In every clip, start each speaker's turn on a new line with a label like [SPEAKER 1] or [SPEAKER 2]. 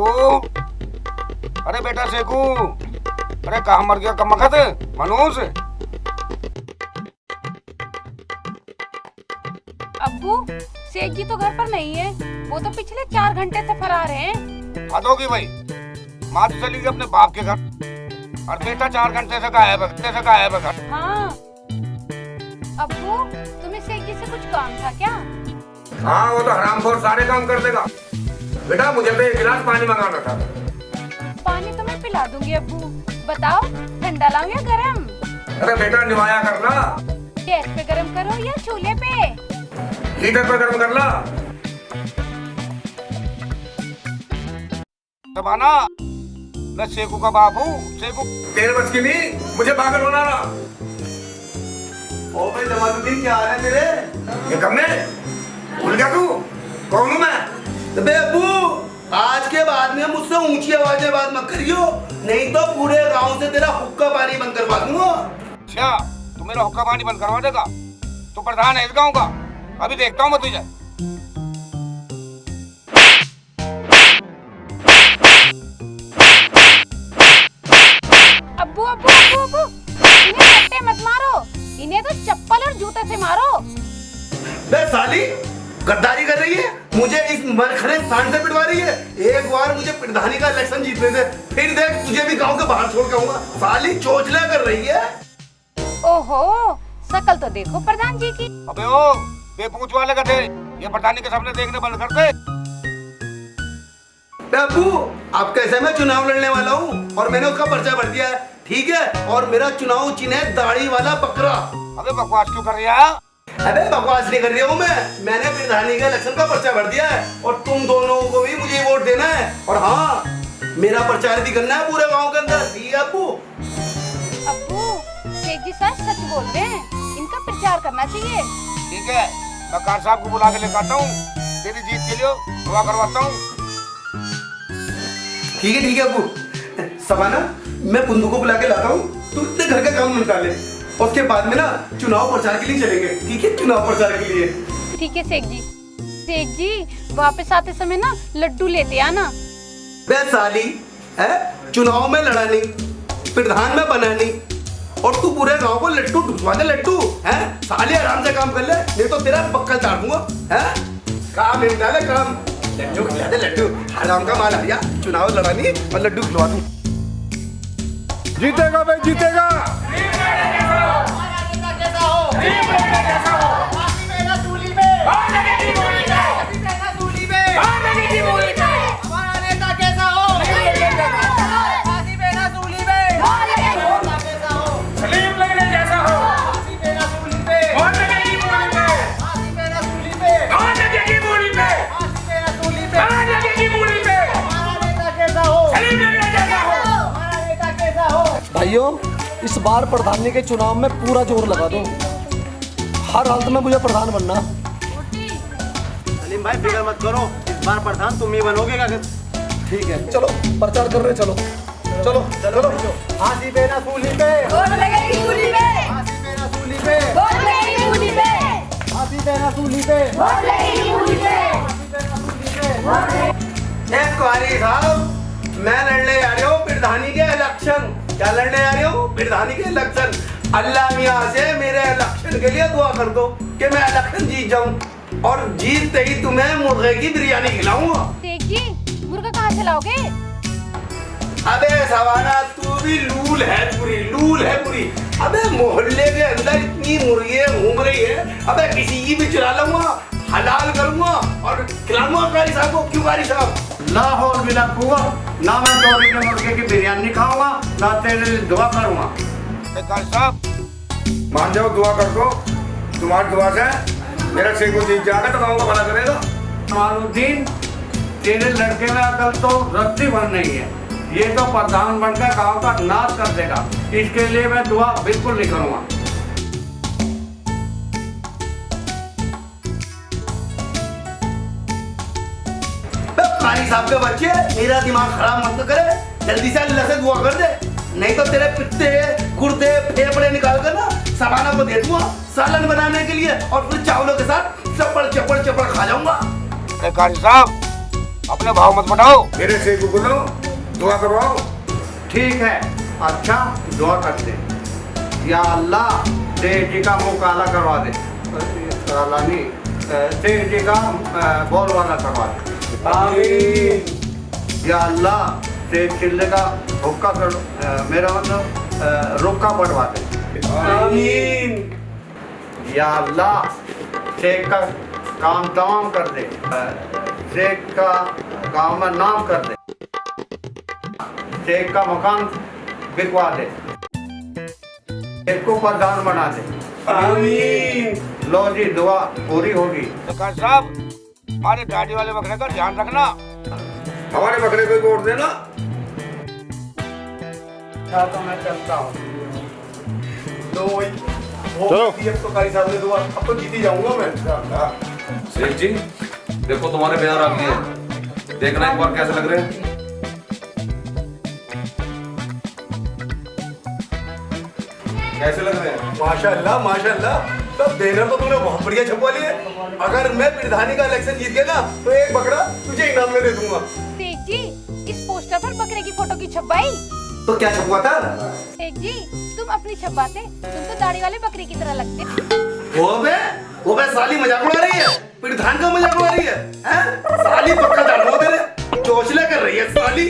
[SPEAKER 1] शेखू, अरे बेटा शेखू, अरे कहाँ मर गया कमबख्त मनूस।
[SPEAKER 2] अब्बू, शेख जी तो घर पर नहीं है, वो तो पिछले 4 घंटे से फरार हैं।
[SPEAKER 1] हद होगी भाई, माँ तो चली गई अपने बाप के घर और बेटा 4 घंटे से गायब है घर।
[SPEAKER 2] हाँ अब्बू, तुम्हें शेख जी से कुछ काम था क्या?
[SPEAKER 1] हाँ वो तो हरामखोर सारे काम कर देगा। बेटा मुझे तो 1 गिलास पानी मंगाना था।
[SPEAKER 2] पानी तो मैं पिला दूंगी अब्बू, बताओ ठंडा लाऊं या गरम?
[SPEAKER 1] अरे बेटा निवाया कर ला।
[SPEAKER 2] गैस पे गरम करो या चूल्हे पे?
[SPEAKER 1] हीटर पे गरम कर ला। जमाना मैं शेखू का बाप हूँ। शेखू तेरे बस की नहीं, मुझे पागल होना ना।
[SPEAKER 3] ओ भाई जमालुद्दीन, क्या हाल है तेरे?
[SPEAKER 1] ये कमने भूल गया तू कौन हूँ मैं?
[SPEAKER 3] अबे अब्बू, आज के बाद में मुझसे ऊंची आवाज में बात मत करियो, नहीं तो पूरे गांव से तेरा हुक्का पानी बंद करवा दूंगा।
[SPEAKER 1] अच्छा, तू मेरा हुक्का पानी बंद करवा देगा? तू प्रधान है इस गांव का, अभी देखता हूँ मैं तुझे।
[SPEAKER 2] अब्बू अब्बू अब्बू अब्बू, इन्हें रट्टे मत मारो, इन्हें तो चप्पल और जूते से मारो।
[SPEAKER 3] बे साली, गद्दारी कर रही है, मुझे इस मरखरे सांड से पिटवा रही है। एक बार मुझे प्रधानी का इलेक्शन जीतने दे, फिर देख तुझे भी गांव के बाहर छोड़ के आऊंगा। साली चोचला कर रही है।
[SPEAKER 2] ओहो, शकल तो देखो प्रधान जी की।
[SPEAKER 1] अबे ओ बेपूछ वाले गधे, ये प्रधानी के सामने देखने बंद कर दे।
[SPEAKER 3] अब्बू, अब कैसे मैं चुनाव लड़ने वाला हूँ और मैंने उसका पर्चा भर दिया है, ठीक है? और मेरा चुनाव चिन्ह है दाढ़ी वाला बकरा।
[SPEAKER 1] अबे बकवास क्यों कर रही है?
[SPEAKER 3] अबे बकवास नहीं कर रही हूँ मैंने प्रधानी का इलेक्शन का पर्चा भर दिया है और तुम दोनों को भी मुझे वोट देना है। और हाँ, मेरा प्रचार भी करना है पूरे गांव के अंदर। ठीक है अब्बू?
[SPEAKER 2] अब्बू, शेख जी सच बोल रहे हैं, इनका प्रचार करना चाहिए।
[SPEAKER 1] ठीक है, मैं कार साहब को बुला के लेकर आता हूँ, तेरी जीत के लिए दुआ करवाता हूँ।
[SPEAKER 3] ठीक है अब्बू। सबाना, मैं पुंदू को बुला के लाता हूँ, तू इतने घर का काम निकाल ले। उसके बाद में ना चुनाव प्रचार के लिए चलेंगे, ठीक है? चुनाव प्रचार के लिए।
[SPEAKER 2] ठीक है शेख जी। शेख जी, वापस आते समय ना लड्डू लेते आना।
[SPEAKER 3] बे साली, है चुनाव में लड़ा नहीं, प्रधान में बना नहीं, और तू पूरे गांव को लड्डू ढुसवा दे। लड्डू है साली, आराम से काम कर ले, नहीं तो तेरा बक्कल चाट दूंगा। है काम निपटा ले काम। लड्डू खिला दे, लड्डू हराम का माल आ। चुनाव लड़ा नहीं और लड्डू खिलवा दूं।
[SPEAKER 1] जीतेगा भाई, जीतेगा।
[SPEAKER 4] भाइयों, इस बार प्रधानी के चुनाव में पूरा जोर लगा दो, हर हालत में मुझे प्रधान बनना।
[SPEAKER 3] सलीम भाई फिक्र मत करो, इस बार प्रधान तुम ही बनोगे। क्या
[SPEAKER 4] ठीक है, चलो प्रचार कर रहे, चलो चलो चलो।
[SPEAKER 3] फांसी पे ना सूली पे,
[SPEAKER 2] वोट लगेगी सूली पे,
[SPEAKER 3] फांसी पे ना सूली पे,
[SPEAKER 2] वोट लगेगी सूली पे,
[SPEAKER 3] फांसी पे ना सूली पे,
[SPEAKER 2] वोट लगेगी सूली पे।
[SPEAKER 3] कुआरी साहब, मैं लड़ने आ रही हूँ प्रधानी के इलेक्शन। क्या लड़ने आ रही हूँ? प्रधानी के इलेक्शन। अल्लाह मियाँ से मेरे इलेक्शन के लिए दुआ कर दो कि मैं इलेक्शन जीत जाऊँ, और जीतते ही तुम्हें मुर्गे की बिरयानी खिलाऊंगा।
[SPEAKER 2] शेख जी, मुर्गा कहाँ चलाओगे?
[SPEAKER 3] अबे सवाना, तू भी लूल है पूरी। अबे मोहल्ले के अंदर इतनी मुर्गियाँ घूम रही है, अबे किसी की भी चुरा लूंगा, हलाल करूंगा और खिलाऊंगा कारी साहब को। क्यों कारी साहब?
[SPEAKER 5] लाहौर भी लगूंगा ना, मैं चोरी के मुर्गे की बिरयानी खाऊंगा, ना तेरे लिए दुआ करूंगा।
[SPEAKER 1] कार साहब मान जाओ, दुआ कर दो, तुम्हारी दुआ से मेरा शेखू जीत जाएगा तो गाँव का भला करेगा।
[SPEAKER 5] जमालुद्दीन, तेरे लड़के में अकल तो रत्ती भर नहीं है, ये तो प्रधान बनकर गांव का नाश कर देगा। इसके लिए मैं दुआ बिल्कुल नहीं करूंगा।
[SPEAKER 3] कारी साहब के बच्चे, मेरा दिमाग खराब मत करे, जल्दी से अल्लाह से दुआ कर दे, नहीं तो तेरे पित्ते गुर्दे फेफड़े निकाल कर ना सबाना को दे दूंगा सालन बनाने के लिए, और फिर चावलों के साथ चप्पड़ चप्पड़ चप्पड़ खा जाऊंगा।
[SPEAKER 1] कारी साहब अपने भाव मत बढ़ाओ, मेरे शेख को बोलो दुआ करवाओ।
[SPEAKER 5] ठीक है, अच्छा दुआ करते हैं। या अल्लाह शेख जी का मुंह काला करवा दे, काला नहीं, शेख जी का बोल वाला करवा दे। आमीन। या अल्लाह शेख चिल्ले का हुक्का कर, मेरा मतलब रुक्का बढ़वा दे।
[SPEAKER 3] आमीन।
[SPEAKER 5] या अल्लाह शेख का काम तमाम कर दे, शेख का काम में नाम कर दे, शेख का मकान बिकवा दे, शेख को प्रधान बना दे।
[SPEAKER 3] आमीन।
[SPEAKER 5] लो जी दुआ पूरी होगी।
[SPEAKER 1] सरकार साहब, हमारे दाढ़ी वाले बकरे का ध्यान रखना, हमारे बकरे को वोट देना।
[SPEAKER 5] तो मैं चलता हूँ।
[SPEAKER 3] तो वही चलो, अब तो कारी साहब ने दुआ, अब तो जीत ही जाऊंगा मैं।
[SPEAKER 6] शेख जी देखो तुम्हारे बयान आ गए हैं, देखना एक बार कैसे लग रहे हैं। कैसे लग रहे हैं?
[SPEAKER 3] माशाल्लाह माशाल्लाह, तो बैनर तो तूने बहुत बढ़िया छपवा लिए। अगर मैं प्रधानी का इलेक्शन जीत गया ना तो एक बकरा तुझे इनाम में दे दूंगा।
[SPEAKER 2] शेख जी, इस पोस्टर पर बकरे की फोटो की छपाई।
[SPEAKER 3] तो क्या छपवा था?
[SPEAKER 2] शेख जी, तुम अपनी छपाते, तुम तो दाढ़ी वाले बकरे की तरह लगते।
[SPEAKER 3] वो बे साली मजाक उड़ा रही है, प्रधान का मजाक उड़ा रही है, हैं? साली पक्का डालो तेरे, चोचला कर रही है साली।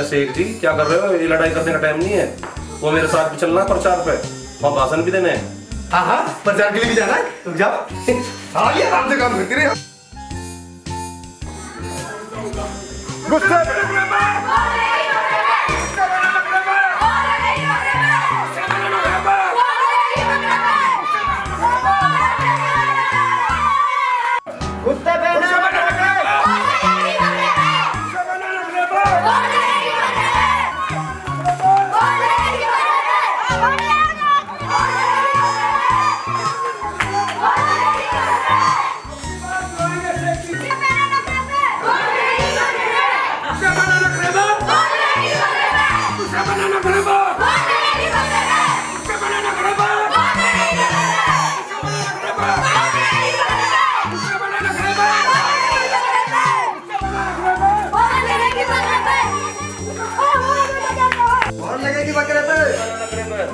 [SPEAKER 6] शेख जी क्या कर रहे हो? ये लड़ाई करने का टाइम नहीं है। वो मेरे साथ भी चलना है प्रचार पे और भाषण भी देने हैं।
[SPEAKER 3] हाँ, प्रचार के लिए भी जाना है, तुम जाओ। साली आराम से काम करती रहे। गुस्से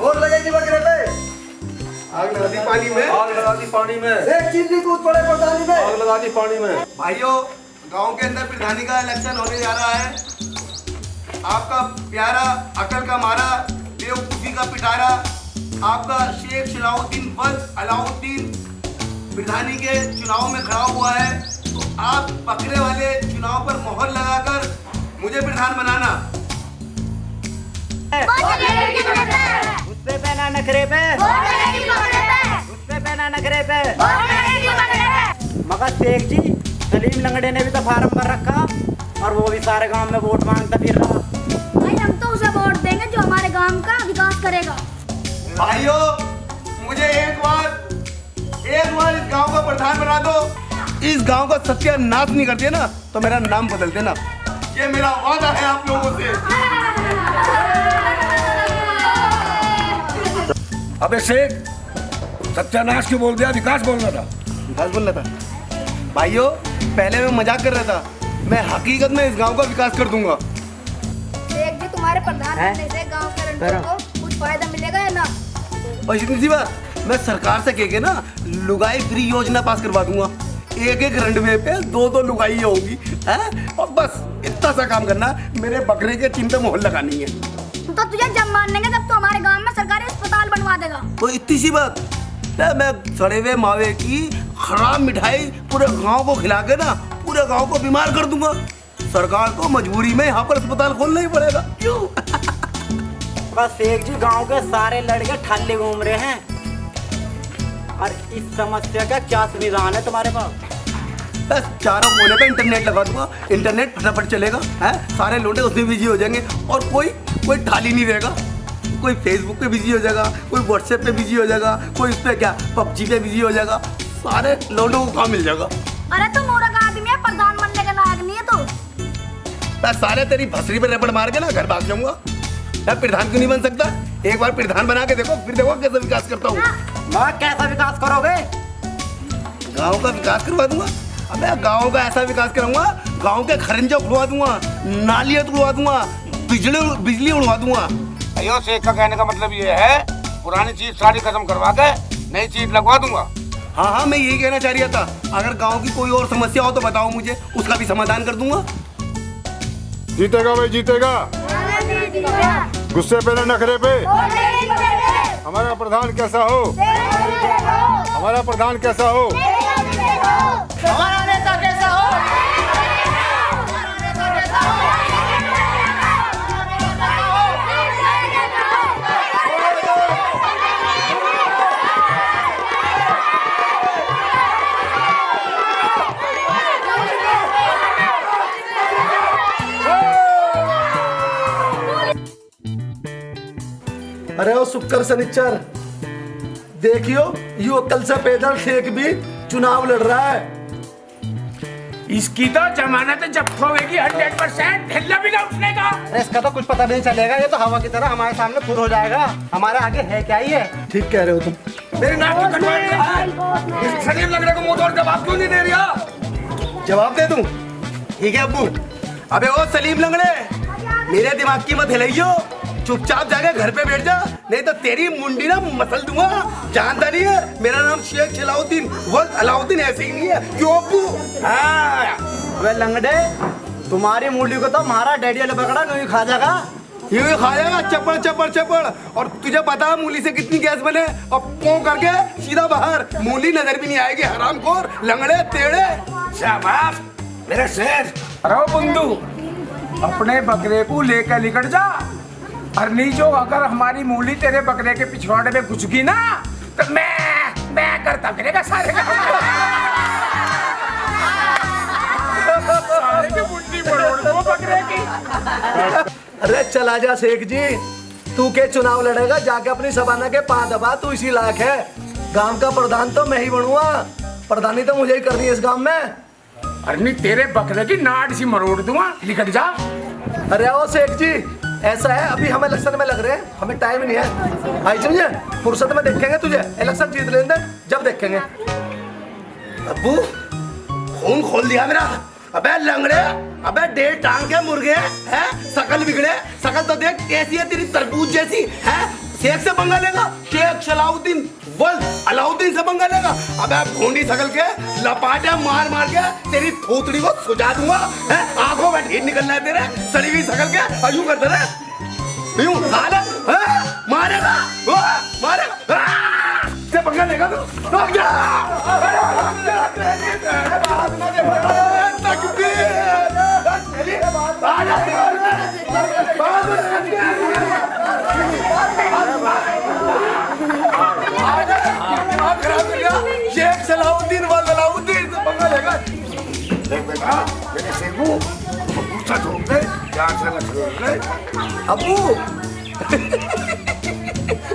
[SPEAKER 3] और लगेगी बकरे पे, आग लगा दी पानी में,
[SPEAKER 6] आग लगा दी पानी में,
[SPEAKER 3] एक चिल्ली कूद पड़े प्रधानी में,
[SPEAKER 6] आग लगा दी पानी में।
[SPEAKER 3] भाइयों, गांव के अंदर प्रधानी का इलेक्शन होने जा रहा है। आपका प्यारा अकल का मारा, बेवकूफी का पिटारा, आपका शेख सलाउद्दीन बल अलाउद्दीन प्रधानी के चुनाव में खड़ा हुआ है। तो आप बकरे वाले चुनाव पर मोहर लगाकर मुझे प्रधान बनाना।
[SPEAKER 7] उससे पहना नखरे पे, उससे पहना नखरे पे। मगर शेख जी, सलीम लंगड़े ने भी तो फार्म भर रखा और वो भी सारे गांव में वोट मांगता फिर रहा।
[SPEAKER 8] भाई हम तो उसे वोट देंगे जो हमारे गांव का विकास करेगा।
[SPEAKER 3] भाइयों, मुझे एक बार इस गांव का प्रधान बना दो। इस गांव का सत्यानाश नहीं करते ना तो मेरा नाम बदल देना, ये मेरा वादा है आप लोगों से।
[SPEAKER 1] अबे शेख, सत्यानाश क्यों बोल दिया? विकास बोलना था।
[SPEAKER 3] विकास बोलना था? भाइयों, पहले मैं मजाक कर रहा था, मैं हकीकत में इस गांव का विकास कर दूंगा।
[SPEAKER 8] शेख जी, तुम्हारे प्रधान बनने से गांव के रंडों को कुछ फायदा मिलेगा या ना?
[SPEAKER 3] और इतनी सी बात, मैं सरकार से कह के ना लुगाई फ्री योजना पास करवा दूंगा। एक एक रंडवे पे 2-2 लुगाई होगी, हैं? और बस इतना सा काम करना, मेरे बकरे के चिंता मोहर लगानी है।
[SPEAKER 8] तो तुझे जब मान लेंगे तब तो हमारे गांव में सरकारी अस्पताल बनवा देगा।
[SPEAKER 3] तो इतनी सी बात, मैं सड़े हुए मावे की खराब मिठाई पूरे गांव को खिला के ना पूरे गांव को बीमार कर दूंगा। सरकार को मजबूरी में यहाँ पर अस्पताल खोलना ही पड़ेगा। क्यों?
[SPEAKER 7] बस शेख जी, गांव के सारे लड़के ठल्ले घूम रहे हैं और इस समस्या का क्या समाधान है तुम्हारे पास?
[SPEAKER 3] बस चारों कोने पे इंटरनेट लगा दूंगा, इंटरनेट फटाफट चलेगा, हैं? सारे लोटे उसमें बिजी हो जाएंगे और कोई ठाली नहीं रहेगा। कोई फेसबुक पे बिजी हो जाएगा, कोई व्हाट्सएप पे बिजी हो जाएगा, कोई इस पे क्या पबजी पे बिजी हो जाएगा। सारे लोगों को काम मिल जाएगा।
[SPEAKER 8] अरे तू मूर्ख आदमी है, प्रधान बनने के लायक नहीं है तू।
[SPEAKER 3] मैं साले तेरी भसरी पे रबड़ मार के ना घर भाग जाऊंगा। यार प्रधान क्यों नहीं बन सकता? एक बार प्रधान बना के देखो, फिर देखो कैसे विकास करता हूँ।
[SPEAKER 7] मैं कैसा विकास करोगे?
[SPEAKER 3] गांव का विकास करवा दूंगा। अबे गांव का ऐसा विकास कराऊंगा, गांव के खरंजा उड़वा दूंगा, नालियां उड़वा दूंगा, बिजली उड़वा दूंगा।
[SPEAKER 1] अयो शेख का कहने का मतलब ये है पुरानी चीज सारी खत्म करवा के नई चीज लगवा दूंगा।
[SPEAKER 3] हाँ, मैं यही कहना चाह रहा था। अगर गांव की कोई और समस्या हो तो बताओ मुझे, उसका भी समाधान कर दूंगा।
[SPEAKER 9] जीतेगा भाई, जीतेगा। गुस्से पे ना नखरे पे। हमारा प्रधान कैसा हो? हमारा प्रधान कैसा हो?
[SPEAKER 7] हमारा नेता कैसा हो?
[SPEAKER 4] अरे वो शुक्र शनिचर देखियो, यो कल से पैदल शेख भी चुनाव लड़ रहा है।
[SPEAKER 1] इसकी तो जमानत जब्त होगी 100%, हिलना भी ना उठने का।
[SPEAKER 7] इसका तो कुछ पता नहीं चलेगा, ये तो हवा की तरह हमारे सामने खुद हो जाएगा। हमारे आगे है क्या ही है?
[SPEAKER 4] ठीक कह रहे हो तुम।
[SPEAKER 1] मेरी नाक की कटवाई इस सलीम लगने को मुंह तोड़ जवाब क्यों नहीं दे रहा?
[SPEAKER 3] जवाब दे दूं? ठीक है अब्बू। अबे ओ सलीम लंगड़े, मेरे दिमाग की मत हिलाइयो, चुपचाप जाके घर पे बैठ जा, नहीं तो तेरी मुंडी ना मसल दूंगा। जानता नहीं है मेरा नाम शेख सलाउद्दीन वल्द अलाउद्दीन ऐसे ही नहीं है, क्यों अब्बू? हाँ
[SPEAKER 7] वे लंगड़े, तुम्हारी मुंडी को तो हमारा डैडी ने पकड़ा नहीं खा जाएगा।
[SPEAKER 3] यूं ही खाएगा चप्पड़ चप्पड़ चप्पड़। और तुझे पता है मूली से कितनी गैस बने? अब पौ करके सीधा बाहर, मूली नजर भी नहीं आएगी। हरामखोर लंगड़े टेढ़े।
[SPEAKER 1] शाबाश मेरे शेर। अरे बंधु, अपने बकरे को लेकर निकल जा, और नहीं जो अगर हमारी मूली तेरे बकरे के पिछवाड़े में घुस गई ना तो मैं करता फिरेगा सारे का। सारे की मुंडी मरोड़ दो बकरे की।
[SPEAKER 4] अरे चला जा शेख जी, तू के चुनाव लड़ेगा? जाके अपनी सबाना के पांव दबा, तू इसी लायक है। गांव का प्रधान तो मैं ही बनूंगा, प्रधानी तो मुझे ही करनी है इस गांव में।
[SPEAKER 1] अरे नहीं, तेरे बकरे की नाड़ सी मरोड़ दूंगा, निकल जा।
[SPEAKER 4] अरे ओ शेख जी, ऐसा है अभी हम इलेक्शन में लग रहे हैं, हमें टाइम नहीं है। आई समझे, फुर्सत में देखेंगे तुझे, इलेक्शन जीत लेंगे जब देखेंगे।
[SPEAKER 3] अब्बू खून खोल दिया मेरा। अबे लंगड़े, अबे डेढ़ टांग के मुर्गे हैं, शकल बिगड़े। शकल तो देख कैसी है तेरी, तरबूज जैसी है। शेख से पंगा लेगा? शेख सलाउद्दीन वल्द अलाउद्दीन से पंगा लेगा? अबे भूंडी शकल के लपाटे मार मार के तेरी थोतड़ी को सुझा दूंगा। है आंखों में ढीठ निकलना है तेरे, सड़ी हुई शकल के अयूं करते रहे, यूं साले मारेगा मारेगा। से पंगा लेगा तो रुक जा। शेख सलाउद्दीन वल्द अलाउद्दीन से पंगा लेगा।
[SPEAKER 1] देख बेटा, मेरे शेखू गुस्सा छोड़ दे, ध्यान से मत बोल।
[SPEAKER 3] अब्बू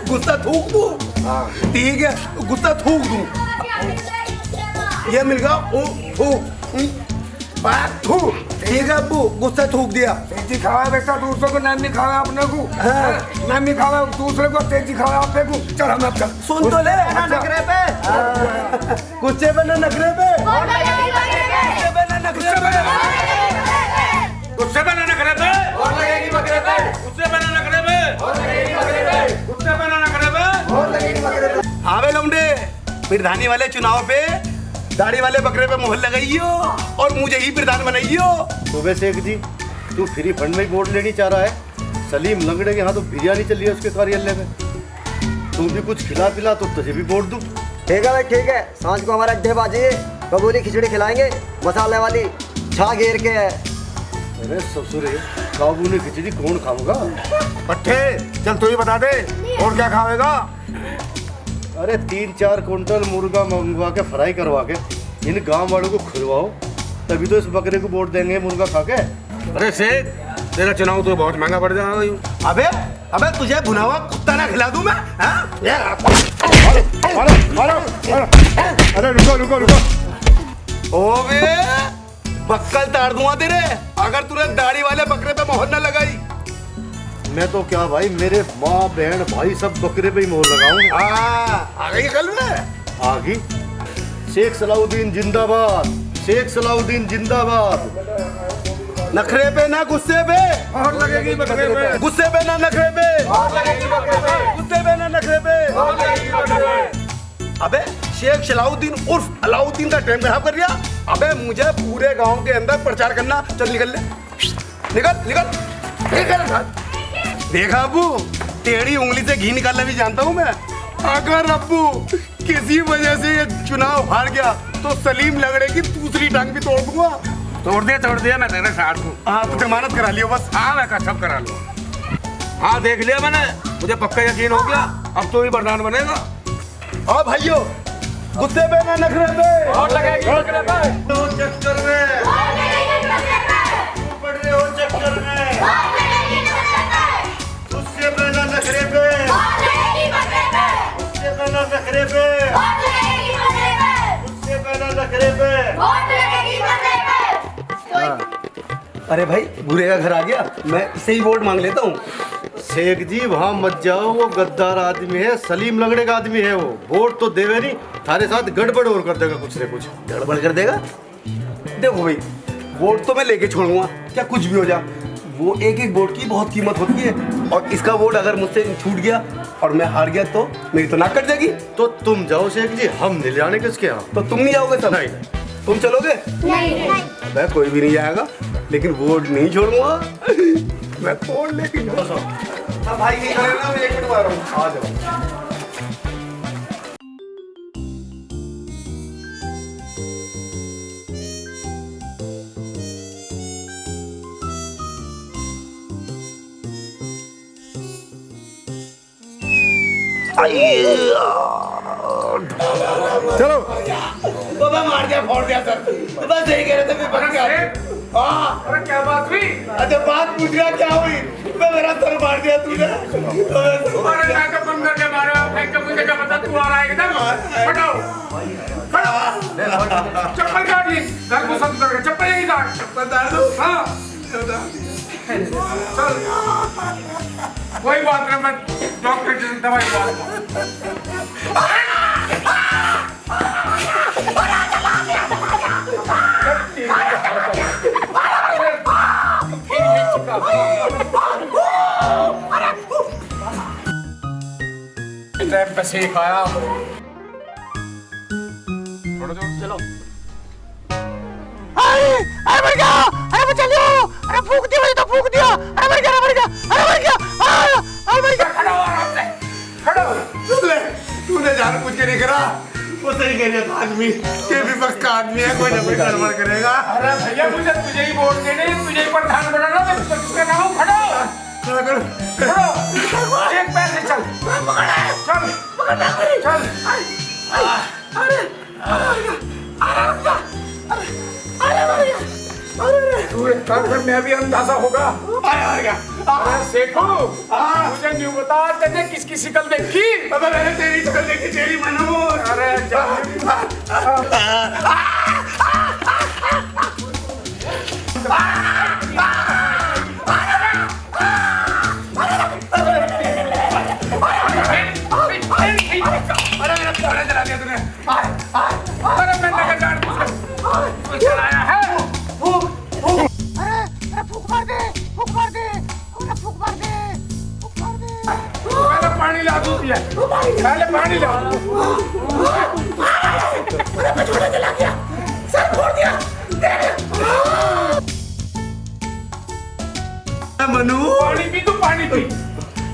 [SPEAKER 3] गुस्सा थूक दूं? ठीक है, गुस्सा थूक दूं। ये मिल गया थूक। ठीक है अब्बू, गुस्सा थूक दिया।
[SPEAKER 1] तेजी खावा बेटा, दूसरों को नाम नहीं खावा अपने को। नाम नहीं खावा दूसरे को, तेजी खावा अपने को। चल हम अब चल।
[SPEAKER 3] सुन तो ले,
[SPEAKER 7] नखरे पे,
[SPEAKER 3] गुस्से पे ना नखरे पे,
[SPEAKER 1] गुस्से पे ना नखरे पे, गुस्से पे ना नखरे पे, और लगेगी बकरे पे, गुस्से पे ना नखरे पे, और लगेगी बकरे पे, गुस्से पे ना नखरे पे, और लगेगी बकरे पे।
[SPEAKER 3] हाँ बे लौंडे, प्रधानी वाले चुनाव पे दाढ़ी वाले बकरे पे मोहर लगाइयो और मुझे ही प्रधान बनाइयो।
[SPEAKER 9] सुबह शेख जी, तू फ्री फंड में वोट लेनी चाह रहा है? सलीम लंगड़े के यहाँ तो बिरयानी चल रही है उसके कार्यालय में। तू भी कुछ खिला पिला तो तुझे भी वोट दूं।
[SPEAKER 7] ठीक है भाई, ठीक है। सांझ को हमारा अड्डे बाजी कबूली खिचड़ी खिलाएंगे, मसाले वाली छा घेर के।
[SPEAKER 9] अरे ससुरे, काबूली खिचड़ी कौन खाऊंगा?
[SPEAKER 1] पट्टे चल तू ही बता दे, और क्या खाएगा?
[SPEAKER 9] अरे 3-4 कुंटल मुर्गा मंगवा के फ्राई करवा के इन गांव वालों को खुलवाओ, तभी तो इस बकरे को वोट देंगे मुर्गा खा के।
[SPEAKER 1] अरे शेख, तेरा चुनाव तो बहुत महंगा पड़ जाएगा।
[SPEAKER 3] अबे तुझे भुना हुआ कुत्ता ना खिला दूं मैं?
[SPEAKER 9] अरे रुको।
[SPEAKER 3] ओबे बक्कल तार दूंगा तेरे, अगर तूने दाढ़ी वाले मोहर न लगाई।
[SPEAKER 9] मैं तो क्या भाई, मेरे माँ बहन भाई सब बकरे पे ही मोहर लगाऊं।
[SPEAKER 3] आ गई कल में
[SPEAKER 9] आ गई। शेख सलाउद्दीन जिंदाबाद, शेख सलाउद्दीन जिंदाबाद।
[SPEAKER 3] नखरे पे ना गुस्से पे,
[SPEAKER 1] और लगेगी बकरे पे,
[SPEAKER 3] गुस्से पे ना नखरे पे,
[SPEAKER 1] और लगेगी बकरे पे,
[SPEAKER 3] गुस्से पे ना नखरे पे।
[SPEAKER 1] और लगेगी बकरे पे।
[SPEAKER 3] अबे शेख सलाउद्दीन उर्फ अलाउद्दीन का टाइम खराब कर दिया। अबे मुझे पूरे गांव के अंदर प्रचार करना। चल निकल ले, निकल निकल निकल। देखा अब्बू, टेढ़ी उंगली से घी निकालना भी जानता हूँ मैं। अगर अब्बू किसी वजह से ये चुनाव हार गया तो सलीम लगड़े की दूसरी टांग भी तोड़ दूंगा।
[SPEAKER 1] तोड़ दिया मैं तेरे साथ हूँ।
[SPEAKER 3] हाँ तो जमानत करा लियो बस।
[SPEAKER 1] हाँ मैं कसम करा लूँ। हाँ देख लिया मैंने, मुझे पक्का यकीन हो गया, अब तो ही प्रधान बनेगा।
[SPEAKER 3] हाँ भाइयों, गुस्से पे ना नखरे पे,
[SPEAKER 1] और लगेगी बकरे पे।
[SPEAKER 3] तो चक्कर में पड़ रहे हो, चक्कर में गुस्से पे ना नखरे पे, गुस्से पे ना नखरे पे, गुस्से पे ना नखरे पे। अरे भाई बुरे का घर आ गया, मैं इसे ही वोट मांग लेता हूँ।
[SPEAKER 9] शेख जी वहाँ मत जाओ, वो गद्दार आदमी है, सलीम लगड़े का आदमी है वो। वोट तो देवे नहीं, थारे साथ गड़बड़ और कर देगा कुछ न कुछ।
[SPEAKER 3] गड़बड़ कर देगा? देखो भाई, वोट तो मैं लेके छोड़ूंगा, क्या कुछ भी हो जा। वो एक एक वोट की बहुत कीमत होती है, और इसका वोट अगर मुझसे छूट गया और मैं हार गया तो मेरी तो नाक कट जाएगी।
[SPEAKER 9] तो तुम जाओ शेख जी, हम नहीं जाने किसके यहाँ।
[SPEAKER 3] तो तुम नहीं जाओगे सब?
[SPEAKER 9] नहीं।
[SPEAKER 3] तुम चलोगे? मैं कोई भी नहीं जाएगा, लेकिन वोट नहीं छोड़ूंगा। मैं वोट लेके छोड़ूंगा। भाई नहीं करेगा, मैं एक मिनट आ रहा हूँ, आ जाओ।
[SPEAKER 9] चलो
[SPEAKER 3] बाबा मार दिया, फोड़ दिया सर। बस यही कह रहे थे, मैं पकड़ गया। हाँ,
[SPEAKER 1] अरे क्या बात हुई?
[SPEAKER 3] अच्छा बात पूछ रहा क्या हुई? मैं मेरा सर मार दिया तूने।
[SPEAKER 1] अरे मैं तो बंद करके मारा, फेंक के मुझे क्या पता तू आ रहा है एकदम। हटाओ, हटाओ। चप्पल काट ली, घर को सब करके चप्पल यही काट।
[SPEAKER 3] बता दो।
[SPEAKER 1] हाँ, चल। कोई बात नहीं, मैं डॉक्टर की दवाई दूंगा। टाइम पे सीख आया। चलो।
[SPEAKER 7] अरे मर गया, अरे बचा लियो, अरे फूक दिया मुझे, तो फूक दिया, अरे मर गया, अरे मर गया, अरे मर गया, अरे मर गया।
[SPEAKER 1] खड़ा हो आराम से, खड़ा हो।
[SPEAKER 3] तूने जान पूछ के नहीं करा। वो सही कह रहा था आदमी, ये विपक्ष का आदमी है, कोई ना कोई गड़बड़ करेगा।
[SPEAKER 1] अरे भैया मुझे तुझे ही वोट देने, तुझे ही प्रधान बनाना, मैं किसका नाम हूँ? खड़ा हो,
[SPEAKER 3] खड़ा कर।
[SPEAKER 1] खड़ा हो। एक पैर से चल, चल, चल। तू एक काम कर, मैं भी अंदाजा होगा। अरे सेठू, मुझे न्यू बता, तेने किसकी शिक्ल देखी?
[SPEAKER 3] बाबा मैंने तेरी शक्ल देखी, तेरी मनो।
[SPEAKER 1] अरे जा। अरे मेरा पौड़ा जला दिया तूने। अरे मैं नगर जान तुझे जलाया है।
[SPEAKER 7] अरे फूक मार दे, फूक मार दे, अरे फूक मार दे, फूक मार दे।
[SPEAKER 1] पहले पानी ला दूं दिया, पहले पानी ला।
[SPEAKER 7] छोड़ा जला गया, सर फोड़ दिया।
[SPEAKER 3] मनु,
[SPEAKER 1] पानी पी, तू पानी पी।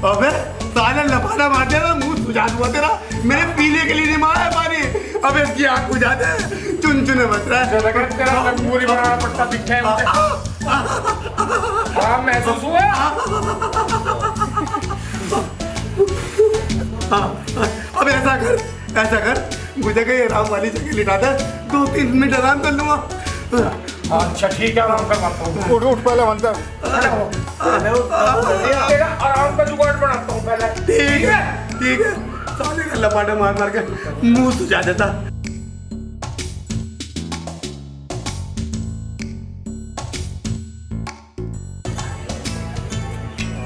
[SPEAKER 3] अबे साले लपाटा मार दिया ना, मुंह सुझा दूंगा तेरा। मेरे पीने के लिए नहीं मारा है पानी। अबे इसकी आँख बुझा दे, चुन चुने बच रहा है।
[SPEAKER 1] तेरा पूरी बनाना पड़ता दिखता है मुझे। हाँ महसूस हुआ।
[SPEAKER 3] अब ऐसा कर मुझे कहीं आराम वाली जगह लिटा दे, 2-3 मिनट आराम कर लूंगा।
[SPEAKER 1] अच्छा ठीक है, आराम करवाता हूँ।
[SPEAKER 9] उठ उठ पहले बनता।
[SPEAKER 1] तेरा आराम का जुगाड़ बनाता हूँ पहले।
[SPEAKER 3] ठीक है। साले का लपाटा मार मार के मुंह सुझा देता।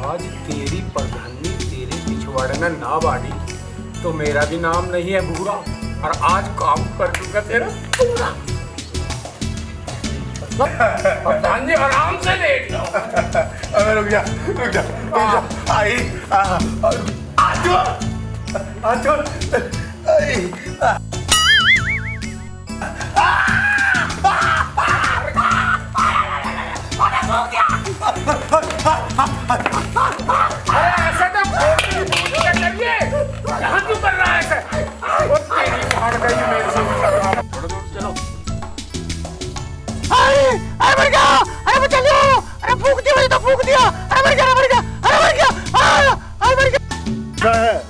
[SPEAKER 1] आज तेरी प्रधानी तेरे पिछवाड़े में ना बाड़ी तो मेरा भी नाम नहीं है भूरा, और आज काम कर दूंगा तेरा पूरा। प्रधान जी आराम से लेट लो।
[SPEAKER 9] अबे रुक जा रुक जा आई
[SPEAKER 1] ऐसे तो करिए, यहाँ क्यों कर रहा है ऐसे? वो तेरी भाड़ गई मेरे से। चलो
[SPEAKER 4] अरे मर गया, अरे बचाओ, अरे फूक दिया मुझे, तो फूक दिया, अरे मर गया, अरे मर गया, अरे मर गया।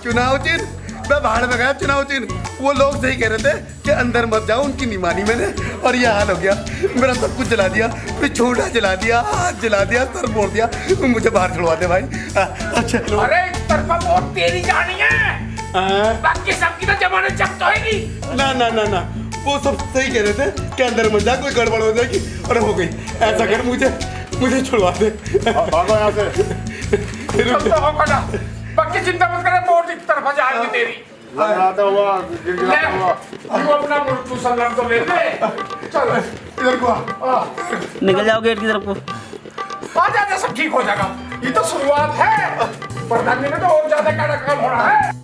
[SPEAKER 3] चुनाव चिन्ह मैं भाड़ में गया चुनाव चिन्ह। वो लोग सही कह रहे थे कि अंदर मत जाओ, उनकी नहीं मानी मैंने, और ये हाल हो गया। मेरा सब कुछ जला दिया, पिछोड़ा जला दिया, हाथ जला दिया, सर फोड़ दिया। मुझे बाहर छुड़वा दे भाई। अच्छा
[SPEAKER 1] अरे एक तरफा वोट तेरी जानी है, बाकी सबकी तो जमानत जब्त होएगी।
[SPEAKER 3] ना ना ना ना, वो सब सही कह रहे थे कि अंदर मत जा, कोई गड़बड़ हो जाएगी। और हो गई। ऐसा कर मुझे छुड़वा दे।
[SPEAKER 9] भागो यहाँ से।
[SPEAKER 1] सब तो होगा ना, बाकी चिंता मत करे, वोट एक तरफा जाएगी तेरी।
[SPEAKER 9] लड़ाता हुआ गिड़गिड़ाता हुआ
[SPEAKER 1] तू अपना मुल्क सलाम तो ले ले। चल
[SPEAKER 3] इधर को आ।
[SPEAKER 7] निकल जाओ गेट की तरफ को।
[SPEAKER 1] आ जा, सब ठीक हो जाएगा। ये तो शुरुआत है, प्रधानमंत्री में तो और ज्यादा का काम हो रहा है।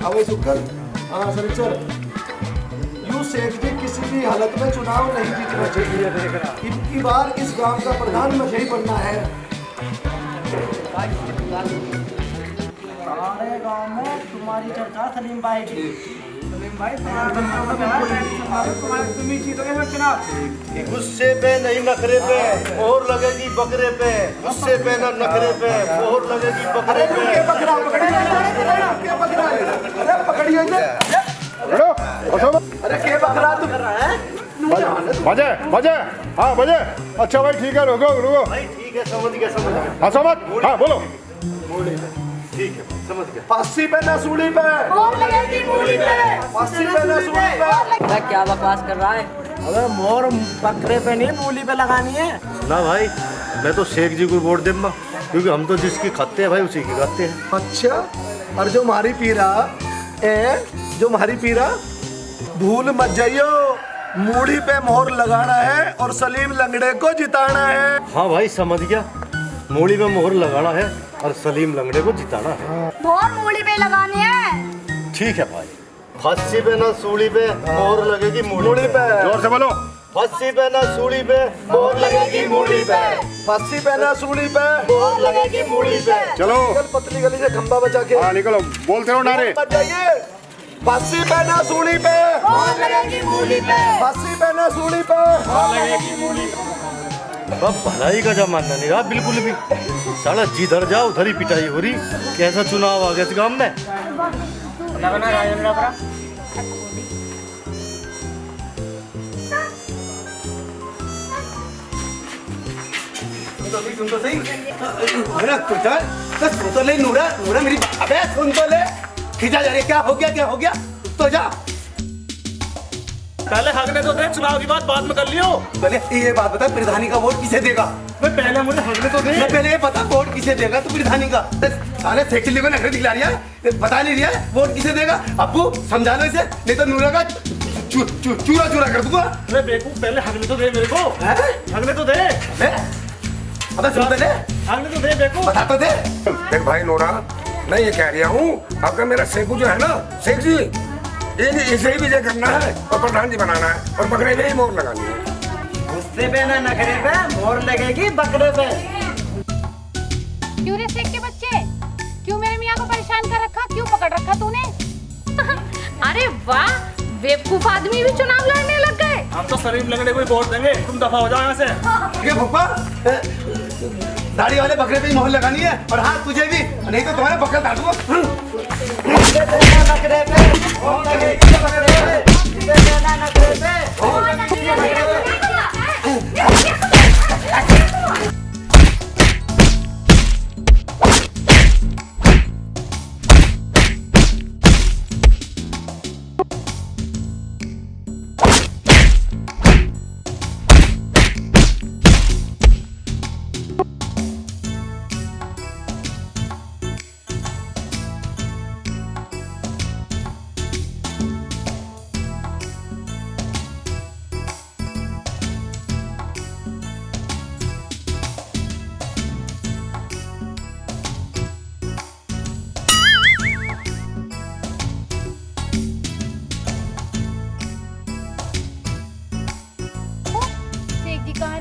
[SPEAKER 4] अबे शुक्र, हाँ सर, यूं शेख जी किसी भी हालत में चुनाव नहीं जीतना चाहिए। इनकी बार इस गांव का प्रधान मुझे ही बनना है।
[SPEAKER 7] सारे गांव में तुम्हारी चर्चा सलीम भाई की।
[SPEAKER 4] गुस्से पे नहीं नखरे पे, मोहर लगेगी बकरे पे। गुस्से पे न नखरे पे, मोहर लगेगी बकरे पे। अरे पकड़िए, अरे के बकरा तुम कर रहा है?
[SPEAKER 9] बजे हाँ बजे। अच्छा भाई ठीक है, रुको
[SPEAKER 4] भाई ठीक है, समझ गया।
[SPEAKER 9] हाँ समझ, हाँ बोलो।
[SPEAKER 4] ठीक है, समझ गया। पासी पे ना सूली पे, पासी पे ना सूली पे।
[SPEAKER 7] क्या बकवास कर रहा है? अबे मोर बकरे पे नहीं, मूली पे लगानी है।
[SPEAKER 10] ना भाई, मैं तो शेख जी को वोट दूंगा, क्योंकि हम तो जिसकी खाते हैं भाई उसी की खाते हैं।
[SPEAKER 4] अच्छा, और जो मारी पीरा जो मारी पीरा, भूल मत जाइयो, मूढ़ी पे मोहर लगाना है और सलीम लंगड़े को जिताना है।
[SPEAKER 10] हाँ भाई समझ गया, मूली में मोहर लगाना है और सलीम लंगड़े को जिताना है।
[SPEAKER 8] मोहर मूली पे लगानी है।
[SPEAKER 10] ठीक है भाई। फस्सी पे ना सूली पे, मोहर लगेगी मूली पे।
[SPEAKER 9] जोर से बोलो।
[SPEAKER 10] फस्सी पे ना सूली पे, मोहर लगेगी मूली पे।
[SPEAKER 4] फांसी पे ना सूली पे,
[SPEAKER 10] मोहर लगेगी मूली पे।
[SPEAKER 9] चलो
[SPEAKER 4] निकल पतली गली से खंबा बचा के।
[SPEAKER 9] हाँ निकलो, बोलते रहो नारे।
[SPEAKER 4] मत जाइए। फांसी पे ना सूली पे,
[SPEAKER 8] मोहर लगेगी मूली पे।
[SPEAKER 4] फांसी पे ना सूली पे।
[SPEAKER 10] अब भलाई का जमाना नहीं रहा बिल्कुल भी। साला जिधर जाओ उधर ही पिटाई हो रही। कैसा चुनाव आ गया इस गांव में।
[SPEAKER 3] सुन तो सही। सुन तो ले नूरा मेरी। अबे सुन तो ले। खींचा जा रही है, क्या हो गया तो जा।
[SPEAKER 10] पहले हकने तो दे, चुनाव की बात बाद में कर लियो।
[SPEAKER 3] पहले ये बात बता, प्रधानी का वोट किसे देगा?
[SPEAKER 10] पहले मुझे हकने तो दे।
[SPEAKER 3] पहले ये पता वोट किसे देगा तू प्रधानी का। साले फैक्ट्री में नखरे दिखला रही है, बता नहीं रहा है वोट किसे देगा। अब्बू समझा लो इसे, नहीं तो नूरा का चूरा कर दूंगा।
[SPEAKER 10] अरे बेवकूफ, पहले हकने तो दे मेरे को। हकने तो दे।
[SPEAKER 3] पता सुन ले,
[SPEAKER 10] हकने तो दे बेवकूफ।
[SPEAKER 3] बता तो दे।
[SPEAKER 1] देख भाई नोरा, मैं ये कह रहा हूँ, आपका मेरा शेखू जो है ना, शेख जी, इसे ही विजय करना है और प्रधान जी बनाना है और बकरे पे ही मोहर लगानी है।
[SPEAKER 7] गुस्से पे ना नखरे पे, मोहर लगेगी बकरे पे।
[SPEAKER 2] क्यों रे शेख के बच्चे, क्यों मेरे मियाँ को परेशान कर रखा, क्यों पकड़ रखा तूने? अरे वाह, बेवकूफ आदमी भी चुनाव लड़ने लग गए।
[SPEAKER 10] हम तो सलीम लंगड़े को ही वोट देंगे, तुम दफा हो जाओ यहाँ से।
[SPEAKER 3] ये भूपा, दाढ़ी वाले बकरे पे ही मोहर लगानी है, और हाँ तुझे भी, नहीं तो तुम्हारे बकरा काट दूंगा।
[SPEAKER 7] नखरे पे, मोहर लगेगी बकरे पे। गुस्से पे ना नखरे पे, मोहर लगेगी बकरे पे।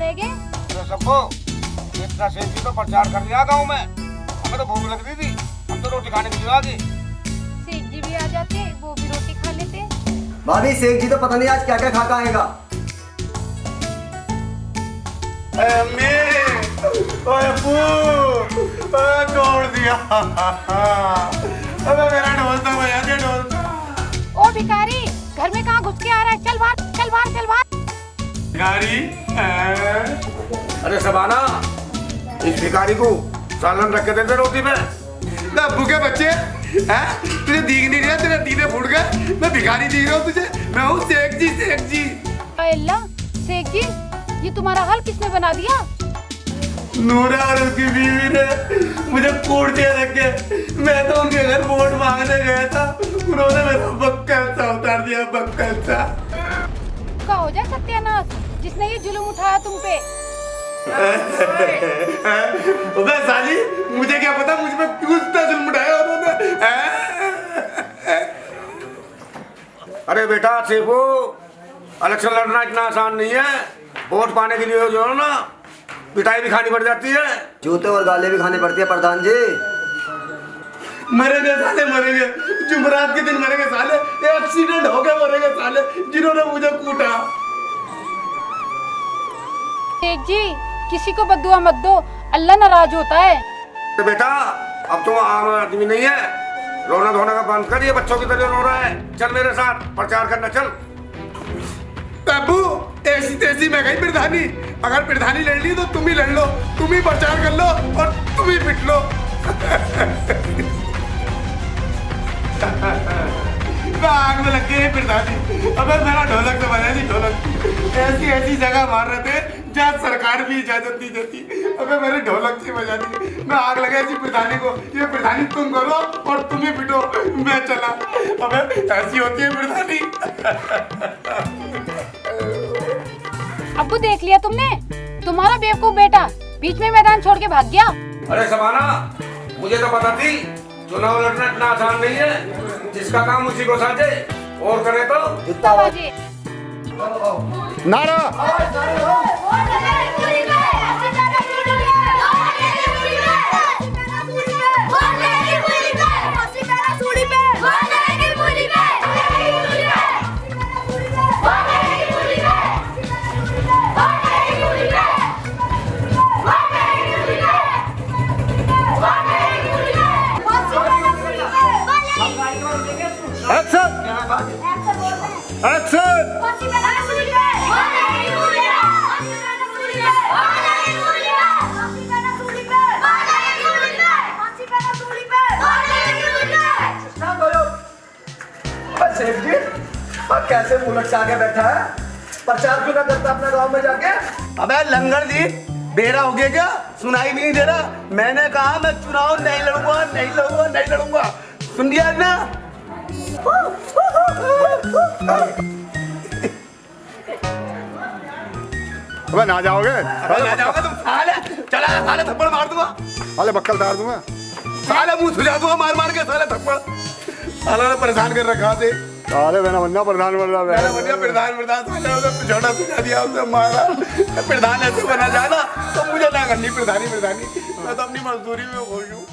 [SPEAKER 2] जाएंगे?
[SPEAKER 5] तो सबको इतना सेठ जी तो प्रचार कर दिया गाँव में, हमें तो भूख लग रही थी, हम तो रोटी खाने के लिए आ गए।
[SPEAKER 2] सेठ जी भी आ जाते, वो भी रोटी खा लेते।
[SPEAKER 4] भाभी शेख जी तो पता नहीं आज क्या क्या खा के आएगा।
[SPEAKER 5] तोड़ दिया। अबे मेरा ढोल तो भैया के ढोल।
[SPEAKER 2] ओ भिखारी, घर में कहाँ घुस के आ रहा है? चल बाहर, चल बाहर, चल बाहर।
[SPEAKER 5] भिखारी,
[SPEAKER 1] अरे सबाना, इस भिखारी को सालन रख के देते रोटी में।
[SPEAKER 3] अब्बू के बच्चे हैं, तुझे दिख नहीं रहा, तेरे दीने फूट गए। मैं भिखारी दिख रहा हूँ तुझे, मैं हूँ शेख जी, शेख जी।
[SPEAKER 2] अल्लाह, शेख जी, ये तुम्हारा हाल किसने बना दिया?
[SPEAKER 3] नूरा और उसकी बीवी ने मुझे कूट दिया रख के। मैं तो उनके घर वोट मांगने गया था, उन्होंने मेरा बक्कल सा उतार दिया, बक्कल सा।
[SPEAKER 2] का हो जाए सत्यानाश, जिसने ये जुल्म उठाया तुम पे।
[SPEAKER 3] अबे साली, मुझे क्या पता मुझ पे क्यों इतना जुल्म उठाया उन्होंने।
[SPEAKER 1] अरे बेटा सेबू, इलेक्शन लड़ना इतना आसान नहीं है। वोट पाने के लिए जो है ना, पिटाई भी खानी पड़ जाती है,
[SPEAKER 4] जूते और गाले भी खानी पड़ती है प्रधान जी।
[SPEAKER 3] मरेंगे साले, मरेंगे जुमरात के दिन मरेंगे साले। एक्सीडेंट हो गया, मरेंगे साले जिन्होंने मुझे कूटा।
[SPEAKER 2] शेख जी, किसी को बद्दुआ मत दो, अल्लाह नाराज होता है।
[SPEAKER 1] तो बेटा अब तुम आम आदमी नहीं है, रोना धोना का बंद कर, ये बच्चों की तरह रो रहा है। चल मेरे साथ प्रचार करना, चल।
[SPEAKER 3] बाबू ऐसी तेजी में गई प्रधानी, अगर प्रधानी लड़ ली तो तुम ही लड़ लो, तुम ही प्रचार कर लो और तुम ही पिट लो। आग में लग गई प्रधानी। अबे मेरा ढोलक तो बजा नहीं, ढोलक ऐसी ऐसी जगह मार रहे थे जहाँ सरकार भी इजाजत नहीं देती। अबे मेरे ढोलक से बजा दी, मैं आग लगा ऐसी प्रधानी को। ये प्रधानी तुम करो और तुम ही पिटो, मैं चला। अबे ऐसी होती है प्रधानी।
[SPEAKER 2] अब्बू देख लिया तुमने, तुम्हारा बेवकूफ बेटा बीच में मैदान छोड़ के भाग गया।
[SPEAKER 1] अरे सबाना, मुझे तो पता थी चुनाव लड़ना इतना आसान नहीं है। जिसका काम उसी को साझे, और करे तो
[SPEAKER 2] बाजे।
[SPEAKER 9] नारा एक्शन।
[SPEAKER 4] शेख जी, अब कैसे मुंह लटका के बैठा है? प्रचार क्यों ना करता अपने गांव में जाके?
[SPEAKER 3] अबे लंगड़ जी, बेरा हो गया क्या? सुनाई भी नहीं दे रहा? मैंने कहा मैं चुनाव नहीं लड़ूंगा, नहीं लड़ूंगा, नहीं लड़ूंगा। सुन लिया ना?
[SPEAKER 9] अबे ना जाओगे?
[SPEAKER 3] अबे ना जाओगे तुम साले, चला साले थप्पड़ मार दूंगा,
[SPEAKER 9] साले बक्कल तार दूंगा,
[SPEAKER 3] साले मुंह सुझा दूंगा मार मार के, साले थप्पड़। साले ने परेशान कर रखा थे।
[SPEAKER 9] साले मैंने बनना प्रधान बन रहा
[SPEAKER 3] मैंने बढ़िया प्रधान साले उसे छोटा सुझा दिया, उसे मारा। प्रधान ऐसे बना जाना तो मुझे ना करनी प्रधानी। मैं तो अपनी मजदूरी में खुश हूँ।